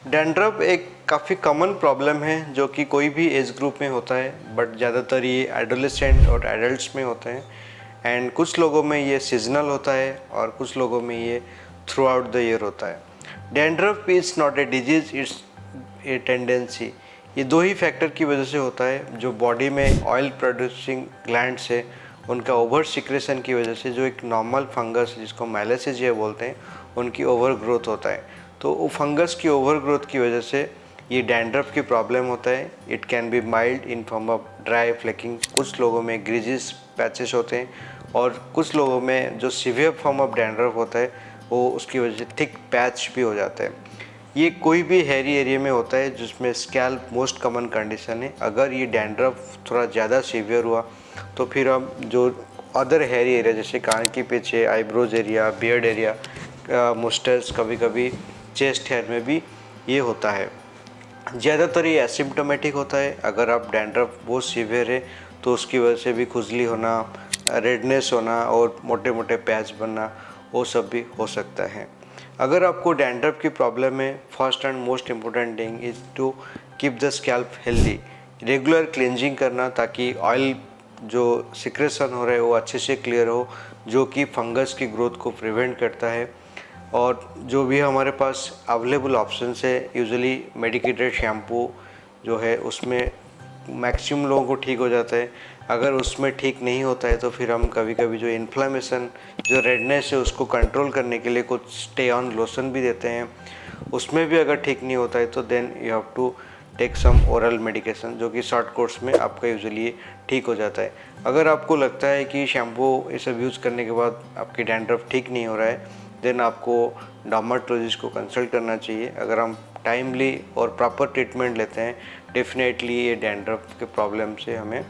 Dandruff एक काफ़ी common problem है जो कि कोई भी एज ग्रुप में होता है, बट ज़्यादातर ये एडोलेसेंट और एडल्ट्स में होते हैं। एंड कुछ लोगों में ये सीजनल होता है और कुछ लोगों में ये थ्रू आउट द ईयर होता है। Dandruff is not a disease, it's a tendency. ये दो ही फैक्टर की वजह से होता है, जो बॉडी में ऑयल प्रोड्यूसिंग ग्लैंड्स है उनका ओवर सिक्रेशन की वजह से, जो एक नॉर्मल फंगस जिसको मैलेसेजिया बोलते हैं उनकी ओवर ग्रोथ होता है। तो वो फंगस की ओवर ग्रोथ की वजह से ये डैंड्रफ की प्रॉब्लम होता है। It can be mild in form of dry flaking, कुछ लोगों में ग्रीजिस पैचेस होते हैं, और कुछ लोगों में जो सीवियर फॉर्म ऑफ डैंड्रफ होता है वो उसकी वजह से थिक पैच भी हो जाता है। ये कोई भी हेयरी एरिया में होता है, जिसमें स्कैल्प मोस्ट कॉमन कंडीशन है। अगर ये डैंड्रफ थोड़ा ज़्यादा सीवियर हुआ तो फिर हम जो अदर हेयरी एरिया जैसे कान के पीछे, आईब्रोज एरिया, बियर्ड एरिया, मुस्टल्स, कभी कभी चेस्ट हेयर में भी ये होता है। ज़्यादातर ये एसिम्प्टोमेटिक होता है। अगर आप डैंड्रफ बहुत सीवियर है तो उसकी वजह से भी खुजली होना, रेडनेस होना और मोटे मोटे पैच बनना, वो सब भी हो सकता है। अगर आपको डैंड्रफ की प्रॉब्लम है, first and most important thing is to keep the scalp healthy. Regular cleansing करना, ताकि ऑयल जो सिक्रेशन हो रहा है वो अच्छे से क्लियर हो, जो कि फंगस की ग्रोथ को प्रिवेंट करता है। और जो भी हमारे पास अवेलेबल ऑप्शंस है, यूजुअली मेडिकेटेड शैम्पू जो है उसमें मैक्सिमम लोगों को ठीक हो जाता है। अगर उसमें ठीक नहीं होता है तो फिर हम कभी कभी जो इन्फ्लेमेशन, जो रेडनेस है उसको कंट्रोल करने के लिए कुछ स्टे ऑन लोशन भी देते हैं। उसमें भी अगर ठीक नहीं होता है तो then you have to take some oral medication, जो कि शॉर्ट कोर्स में आपका यूजुअली ठीक हो जाता है। अगर आपको लगता है कि शैम्पू ये सब यूज़ करने के बाद आपकी डैंड्रफ ठीक नहीं हो रहा है, देन आपको डर्मेटोलॉजिस्ट को कंसल्ट करना चाहिए। अगर हम टाइमली और प्रॉपर ट्रीटमेंट लेते हैं, डेफिनेटली ये डैंड्रफ के प्रॉब्लम से हमें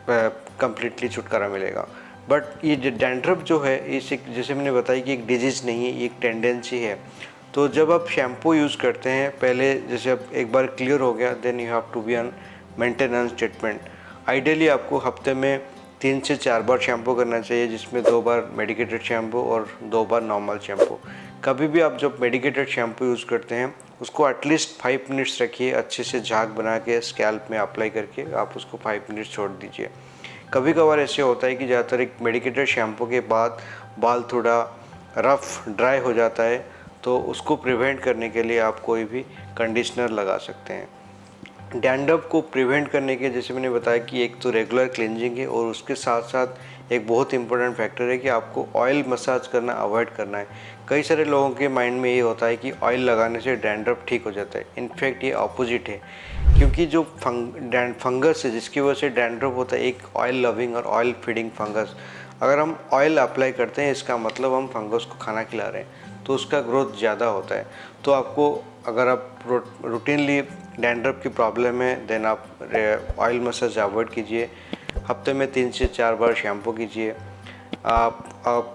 कम्प्लीटली छुटकारा मिलेगा। बट ये डैंड्रफ जो है, इस एक, जैसे मैंने बताया कि एक डिजीज़ नहीं है, ये एक टेंडेंसी है। तो जब आप शैम्पू यूज़ करते हैं, पहले जैसे अब एक बार क्लियर हो गया, then you have to be on maintenance treatment. Ideally आपको हफ्ते में 3 से 4 बार शैम्पू करना चाहिए, जिसमें 2 बार मेडिकेटेड शैम्पू और 2 बार नॉर्मल शैम्पू। कभी भी आप जब मेडिकेटेड शैम्पू यूज़ करते हैं, उसको एटलीस्ट 5 मिनट्स रखिए, अच्छे से झाग बना के स्कैल्प में अप्लाई करके आप उसको 5 मिनट्स छोड़ दीजिए। कभी कभार ऐसे होता है कि ज़्यादातर एक मेडिकेटेड शैम्पू के बाद बाल थोड़ा रफ ड्राई हो जाता है, तो उसको प्रिवेंट करने के लिए आप कोई भी कंडीशनर लगा सकते हैं। डैंड्रफ को प्रिवेंट करने के, जैसे मैंने बताया कि एक तो रेगुलर क्लींजिंग है, और उसके साथ साथ एक बहुत इंपॉर्टेंट फैक्टर है कि आपको ऑयल मसाज करना अवॉइड करना है। कई सारे लोगों के माइंड में ये होता है कि ऑयल लगाने से डैंड्रफ ठीक हो जाता है। इनफैक्ट ये ऑपोजिट है, क्योंकि जो फंगस है जिसकी वजह से डैंड्रफ होता है, एक ऑयल लविंग और ऑयल फीडिंग फंगस। अगर हम ऑयल अप्लाई करते हैं, इसका मतलब हम फंगस को खाना खिला रहे हैं, तो उसका ग्रोथ ज़्यादा होता है। तो आपको, अगर आप रूटीनली डैंड्रफ की प्रॉब्लम है, देन आप ऑयल मसाज अवॉइड कीजिए। हफ्ते में 3 से 4 बार शैम्पू कीजिए। आप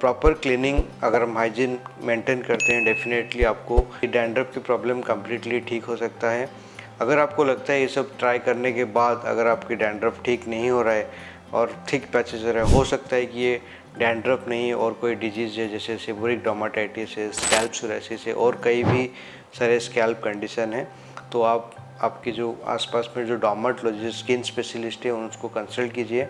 प्रॉपर क्लीनिंग, अगर हम हाइजीन मेंटेन करते हैं, डेफिनेटली आपको डैंड्रफ की प्रॉब्लम कम्प्लीटली ठीक हो सकता है। अगर आपको लगता है ये सब ट्राई करने के बाद अगर आपकी डैंड्रफ ठीक नहीं हो रहा है और थिक पैचेस हो रहे हैं, हो सकता है कि ये डैंड्रफ नहीं और कोई डिजीज़ है, जैसे सेबोरिक डर्माटाइटिस है, स्कैल्प सोराइसिस है, और कई भी सारे स्कैल्प कंडीशन है, तो आप आपके जो आसपास में जो डर्मेटोलॉजिस्ट, स्किन स्पेशलिस्ट है, उनको कंसल्ट कीजिए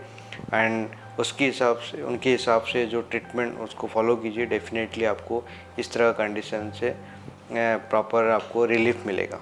एंड उनके हिसाब से जो ट्रीटमेंट उसको फॉलो कीजिए। डेफिनेटली आपको इस तरह कंडीशन से प्रॉपर आपको रिलीफ मिलेगा।